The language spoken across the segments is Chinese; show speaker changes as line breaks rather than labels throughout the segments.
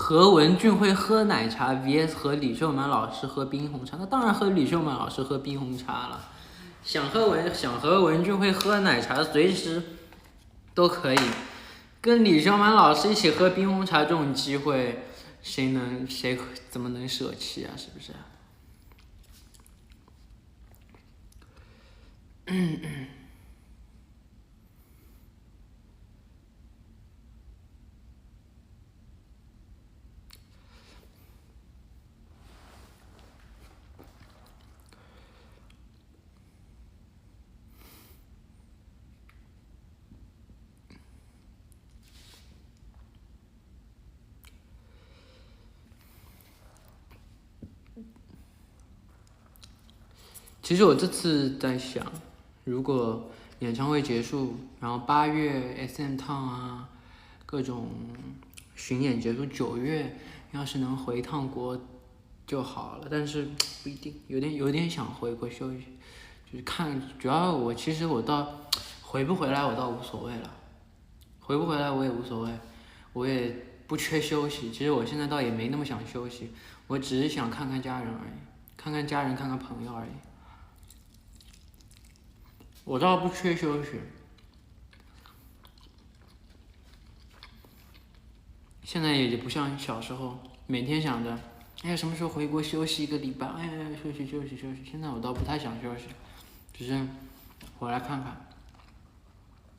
何文俊会喝奶茶 vs 和李秀满老师喝冰红茶，那当然和李秀满老师喝冰红茶了。想和文俊会喝奶茶，随时都可以。跟李秀满老师一起喝冰红茶这种机会，谁怎么能舍弃啊？是不是？其实我这次在想，如果演唱会结束，然后8月 SM Town 啊，各种巡演结束，9月要是能回趟国就好了，但是不一定，有点想回国休息，就是看，主要其实我倒回不回来我倒无所谓了，回不回来我也无所谓，我也不缺休息，其实我现在倒也没那么想休息，我只是想看看家人而已，看看家人，看看朋友而已。我倒不缺休息，现在也不像小时候每天想着，哎呀什么时候回国休息1个礼拜，哎呀休息。现在我倒不太想休息，只是回来看看，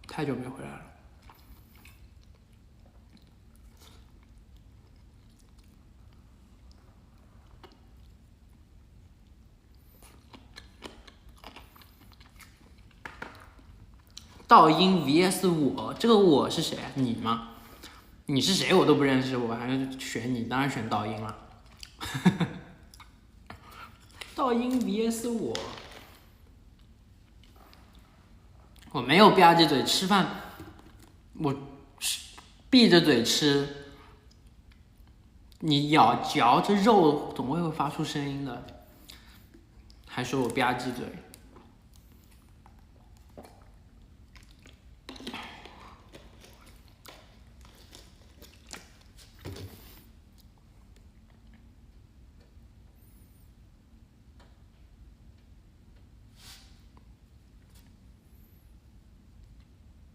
太久没回来了。道音 vs 我，这个我是谁？你吗？你是谁我都不认识，我还是选你，当然选道音了。道音 vs 我没有吧唧嘴吃饭，我闭着嘴吃，你嚼着肉总会发出声音的，还说我吧唧嘴。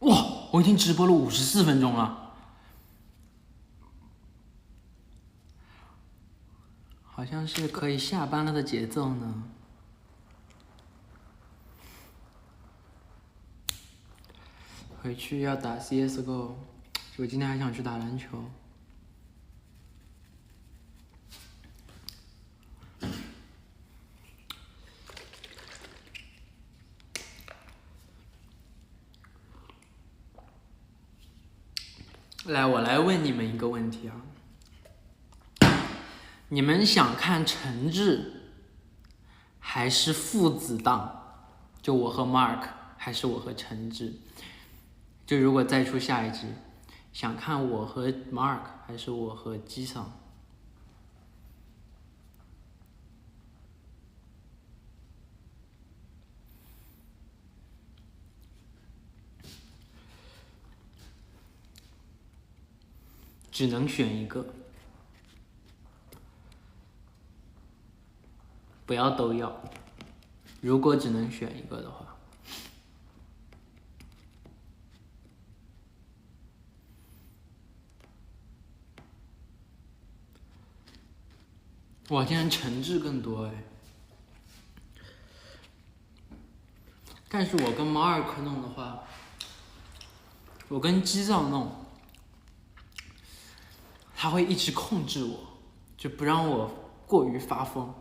哇，我已经直播了54分钟了，好像是可以下班了的节奏呢。回去要打 CSGO， 我今天还想去打篮球。来，我来问你们一个问题啊，你们想看陈志还是父子档？就我和 Mark， 还是我和陈志？就如果再出下一集，想看我和 Mark 还是我和基桑？只能选一个，不要都要。如果只能选一个的话，哇，竟然陈志更多哎！但是我跟Mark弄的话，我跟基藏弄，他会一直控制我，就不让我过于发疯、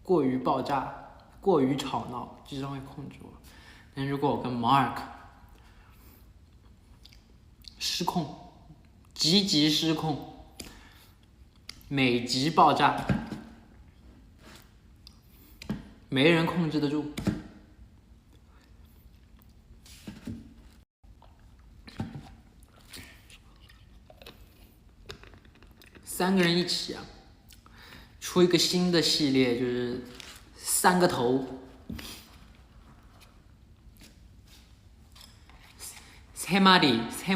过于爆炸、过于吵闹，基藏会控制我。但如果我跟 Mark 失控，极其失控，每集爆炸，没人控制得住。3个人一起啊，出一个新的系列，就是3个头。3머리, 1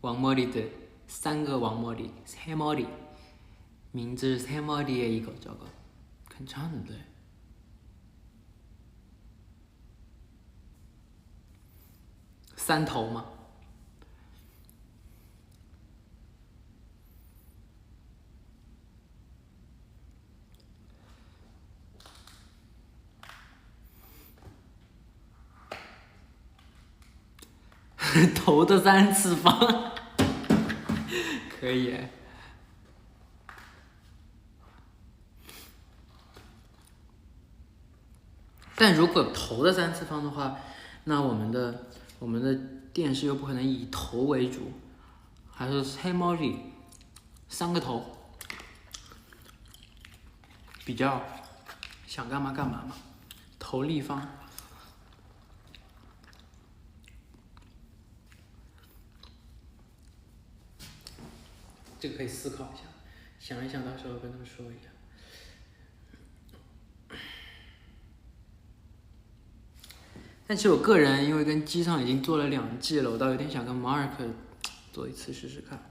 머리的3个王茉莉，黑茉莉，名字是黑茉莉的一个这个괜찮은데3头吗？头的3次方，可以。但如果头的3次方的话，那我们的电视又不可能以头为主，还是黑猫里3个头，比较想干嘛干嘛嘛，头立方。这个可以思考一下，想一想，到时候跟他们说一下。但其实我个人因为跟机上已经做了2季了，我倒有点想跟 Mark 做一次试试看，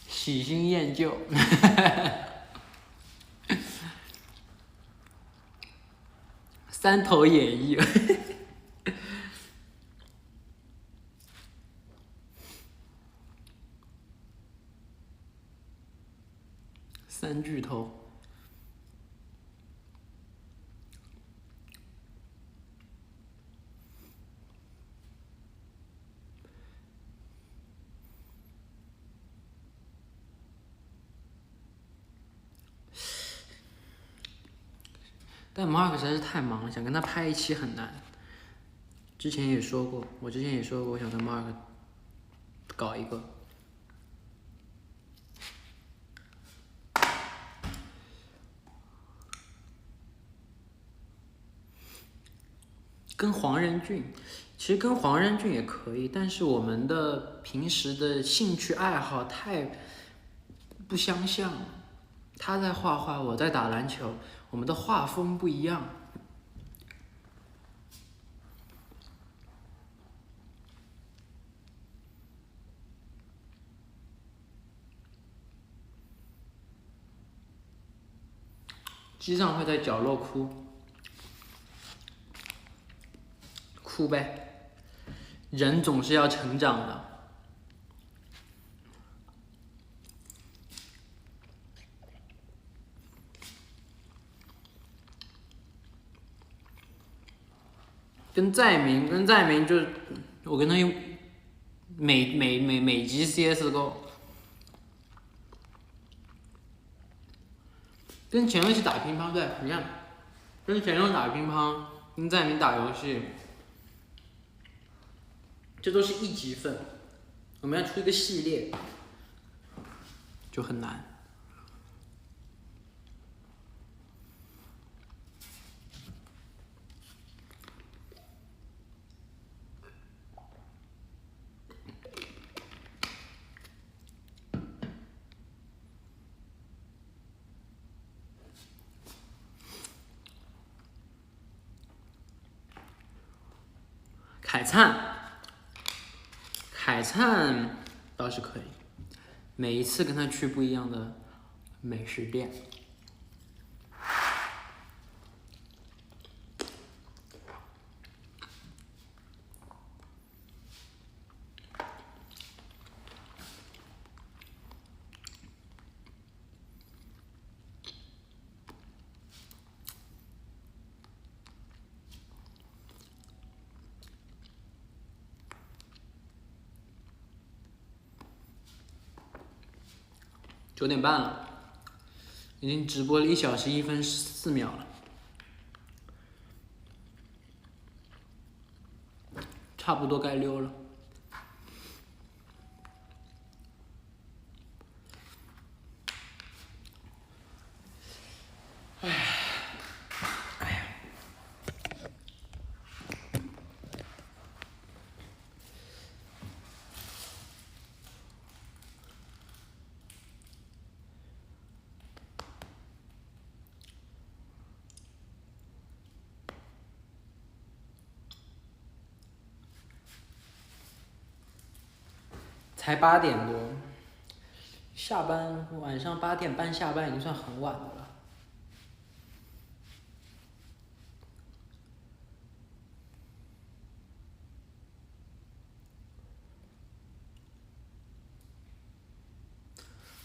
喜新厌旧。3头演绎。3巨头。但 Mark 实在是太忙了，想跟他拍一期很难。之前也说过，我想跟 Mark 搞一个。跟黄仁俊，其实跟黄仁俊也可以，但是我们的平时的兴趣爱好太不相像了。他在画画，我在打篮球，我们的画风不一样。机上会在角落哭呗，人总是要成长的。跟在明就是我跟他用每集 CSGO， 跟前任一起打乒乓，对，你看，跟前任打乒乓，跟在明打游戏，这都是1级分，我们要出一个系列，就很难。凯灿倒是可以，每一次跟他去不一样的美食店。9点半了，已经直播了1小时1分4秒了，差不多该溜了。才8点多，下班晚上8点半下班已经算很晚的了。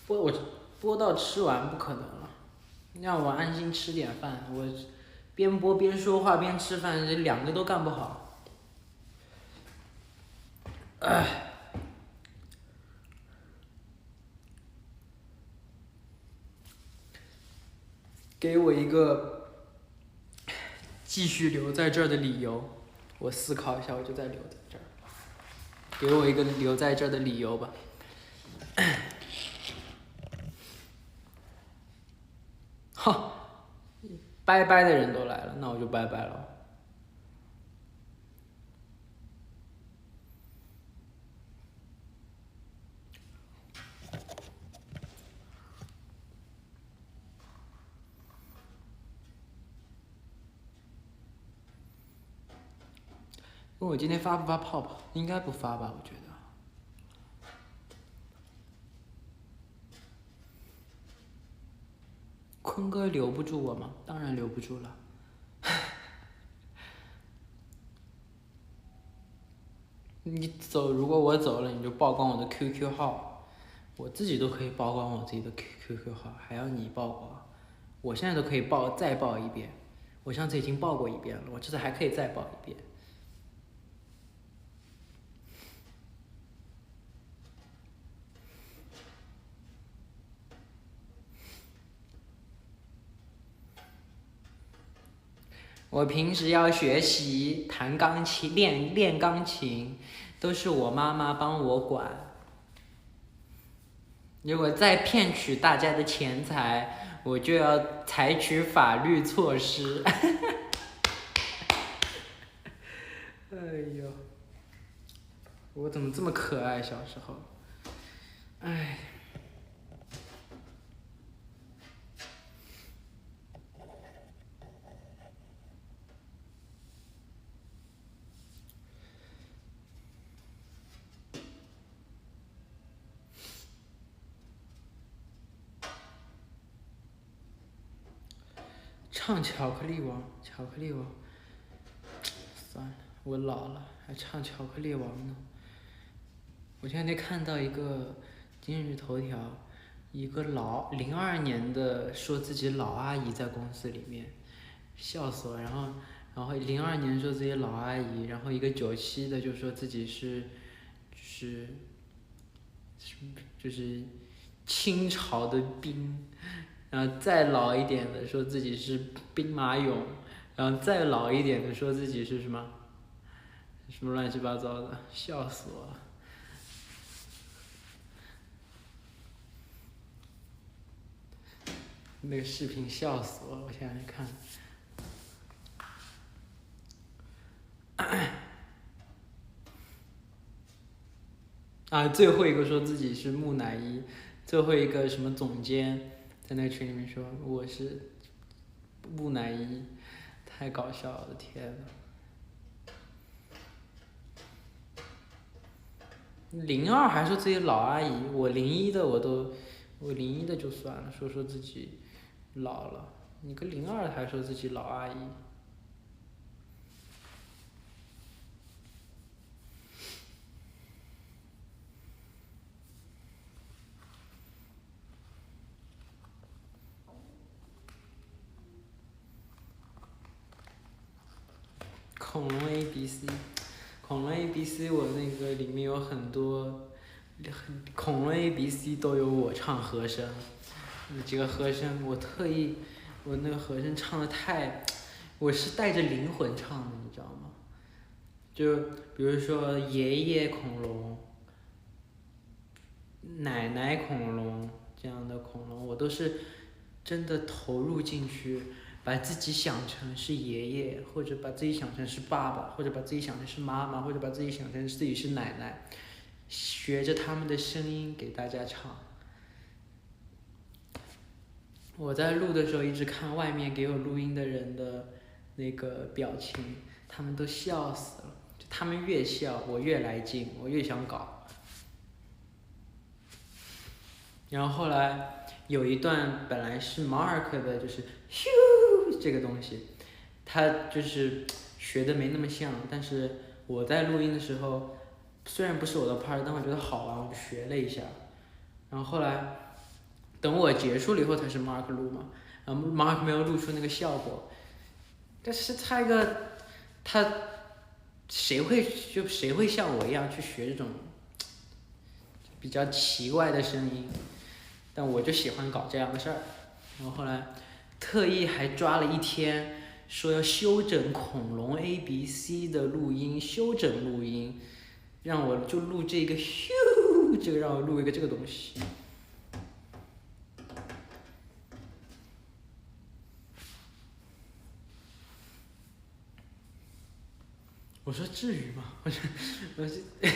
我播到吃完不可能了，让我安心吃点饭，我边播边说话边吃饭，这2个都干不好。给我一个继续留在这儿的理由，我思考一下，我就再留在这儿。给我一个留在这儿的理由吧。哼，拜拜的人都来了，那我就拜拜了。问我今天发不发泡泡？应该不发吧，我觉得。坤哥留不住我吗？当然留不住了。你走，如果我走了，你就曝光我的 QQ 号，我自己都可以曝光我自己的 QQ 号，还要你曝光？我现在都可以再报一遍，我上次已经报过一遍了，我这次还可以再报一遍。我平时要学习弹钢琴，练钢琴，都是我妈妈帮我管。如果再骗取大家的钱财，我就要采取法律措施。哎呦，我怎么这么可爱？小时候，哎。唱巧克力王，巧克力王，算了，我老了还唱巧克力王呢。我前两天看到一个今日头条，一个02年的说自己老阿姨在公司里面，笑死我。然后02年说自己老阿姨，然后一个97的就说自己就是清朝的兵。然后再老一点的说自己是兵马俑，然后再老一点的说自己是什么乱七八糟的，笑死我了。那个视频笑死我了，我现在看。啊，最后一个说自己是木乃伊，最后一个什么总监在那个群里面说我是木乃伊，太搞笑了，天呐。02还说自己老阿姨，我01的就算了，说自己老了，你个02还说自己老阿姨。恐龙 ABC， 恐龙 ABC 我那个里面有很多，恐龙 ABC 都有我唱和声，几个和声我那个和声唱的我是带着灵魂唱的，你知道吗？就比如说爷爷恐龙、奶奶恐龙这样的恐龙，我都是真的投入进去。把自己想成是爷爷，或者把自己想成是爸爸，或者把自己想成是妈妈，或者把自己想成自己是奶奶，学着他们的声音给大家唱。我在录的时候一直看外面给我录音的人的那个表情，他们都笑死了。他们越笑，我越来劲，我越想搞。然后后来有一段本来是 Mark 的，就是咻这个东西，他就是学的没那么像，但是我在录音的时候，虽然不是我的 part， 但我觉得好玩，我就学了一下。然后后来等我结束了以后才是 Mark 录嘛，然后 Mark 没有录出那个效果，但是他谁会像我一样去学这种比较奇怪的声音？但我就喜欢搞这样的事儿。然后后来特意还抓了一天，说要修整恐龙 ABC 的录音，修整录音，让我就录这个咻，就让我录一个这个东西。我说至于吗？我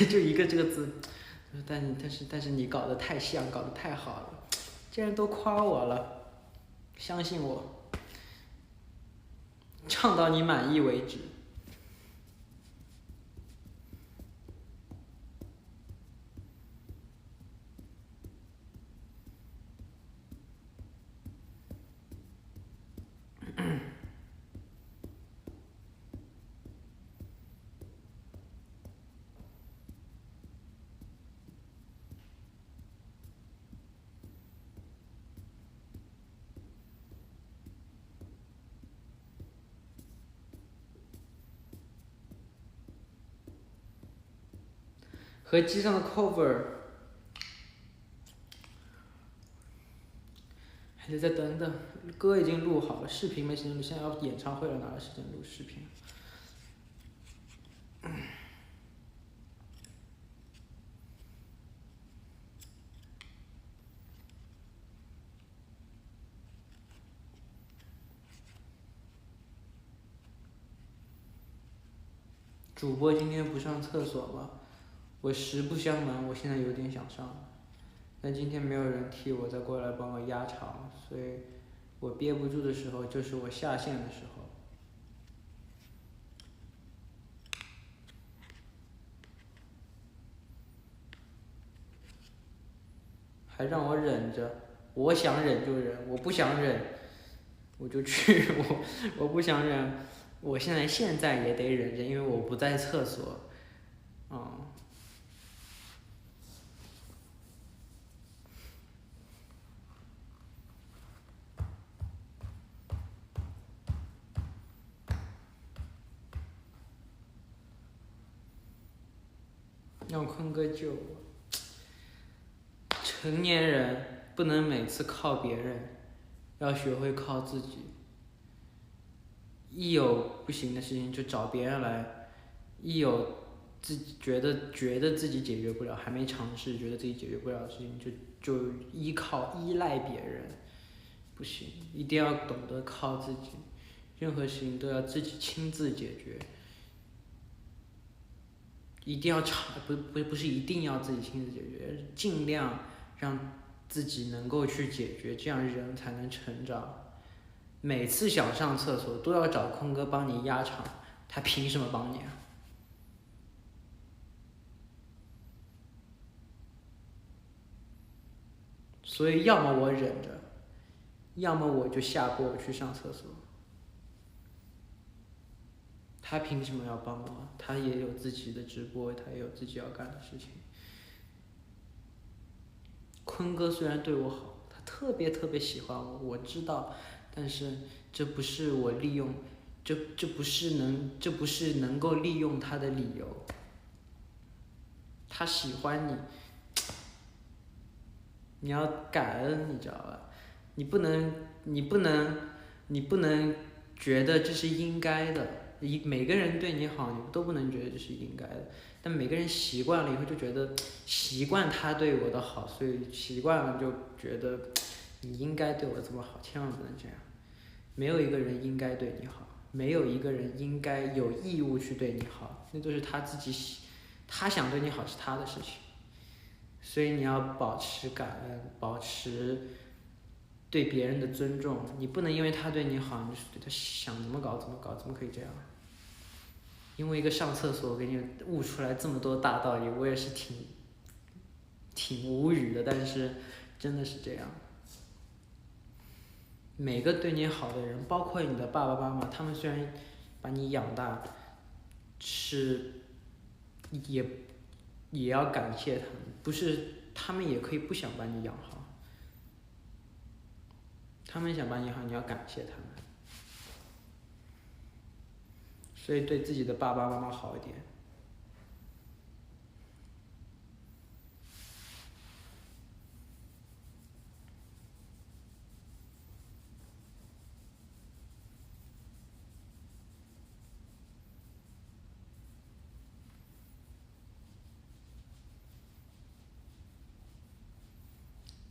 就一个这个字，但是你搞得太像，搞得太好了，既然都夸我了，相信我，唱到你满意为止。合机上的 cover 还得再等等，歌已经录好了，视频没时间录，现在要演唱会了，哪有时间录视频？主播今天不上厕所吗？我实不相瞒，我现在有点想上，但今天没有人替我再过来帮我压场，所以我憋不住的时候就是我下线的时候。还让我忍着，我想忍就忍，我不想忍我就去，我不想忍，我现在也得忍着，因为我不在厕所，让坤哥救我。成年人不能每次靠别人，要学会靠自己。一有不行的事情就找别人来，一有自己觉得自己解决不了，还没尝试，觉得自己解决不了的事情，就依赖别人，不行，一定要懂得靠自己，任何事情都要自己亲自解决。一定要不是一定要自己亲自解决，尽量让自己能够去解决，这样人才能成长。每次想上厕所都要找坤哥帮你压场，他凭什么帮你啊？所以要么我忍着，要么我就下播去上厕所。他凭什么要帮我？他也有自己的直播，他也有自己要干的事情。坤哥虽然对我好，他特别喜欢我，我知道，但是这不是我利用，这不是能够利用他的理由。他喜欢你，你要感恩，你知道吧？你不能觉得这是应该的。每个人对你好，你都不能觉得这是应该的。但每个人习惯了以后，就觉得习惯他对我的好，所以习惯了就觉得你应该对我这么好，千万不能这样。没有一个人应该对你好，没有一个人应该有义务去对你好，那都是他自己他想对你好是他的事情。所以你要保持感恩，保持对别人的尊重，你不能因为他对你好，你就对他想怎么搞怎么搞，怎么可以这样？因为一个上厕所给你悟出来这么多大道理，我也是挺无语的，但是真的是这样。每个对你好的人，包括你的爸爸妈妈，他们虽然把你养大，也要感谢他们，不是他们也可以不想把你养好，他们想把你好，你要感谢他们。所以对自己的爸爸妈妈好一点。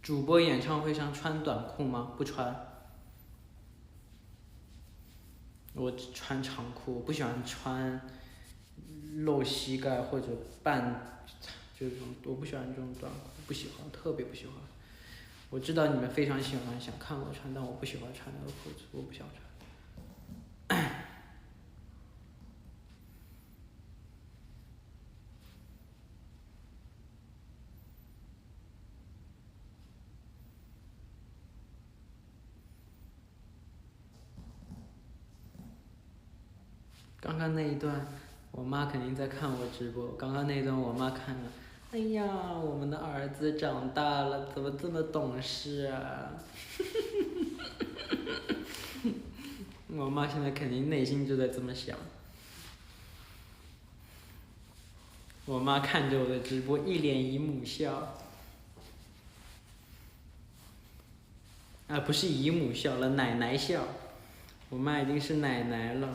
主播演唱会上穿短裤吗？不穿，我只穿长裤，我不喜欢穿露膝盖或者这种，我不喜欢这种短裤，不喜欢，特别不喜欢。我知道你们非常喜欢，想看我穿，但我不喜欢穿那个裤子，我不想穿。刚刚那一段，我妈肯定在看我直播。刚刚那一段我妈看了，哎呀，我们的儿子长大了，怎么这么懂事啊？我妈现在肯定内心就在这么想。我妈看着我的直播，一脸姨母笑。啊，不是姨母笑了，奶奶笑。我妈已经是奶奶了。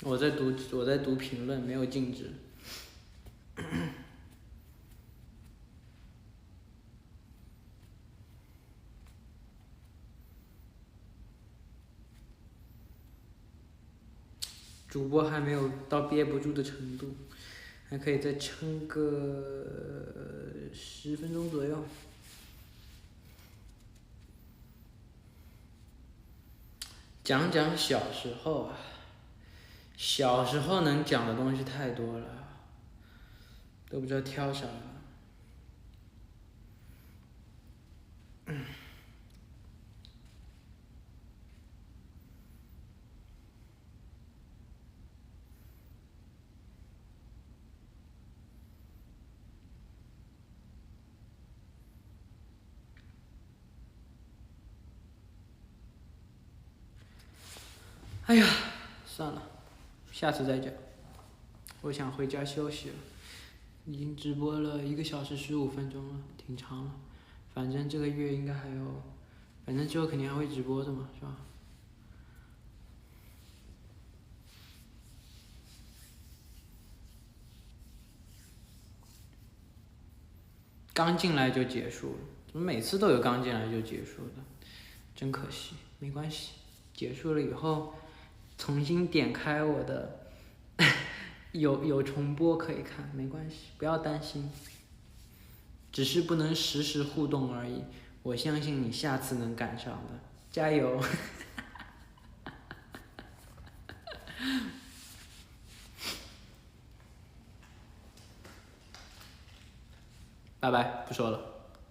我在读评论，没有禁止。主播还没有到憋不住的程度，还可以再撑个10分钟左右。讲讲小时候啊，小时候能讲的东西太多了，都不知道挑啥。哎呀，算了，下次再讲。我想回家休息了，已经直播了1个小时15分钟了，挺长了。反正这个月应该还有，反正之后肯定还会直播的嘛，是吧？刚进来就结束了，怎么每次都有刚进来就结束的？真可惜，没关系，结束了以后重新点开我的，有重播可以看，没关系，不要担心，只是不能实时互动而已。我相信你下次能赶上的，加油！拜拜，不说了。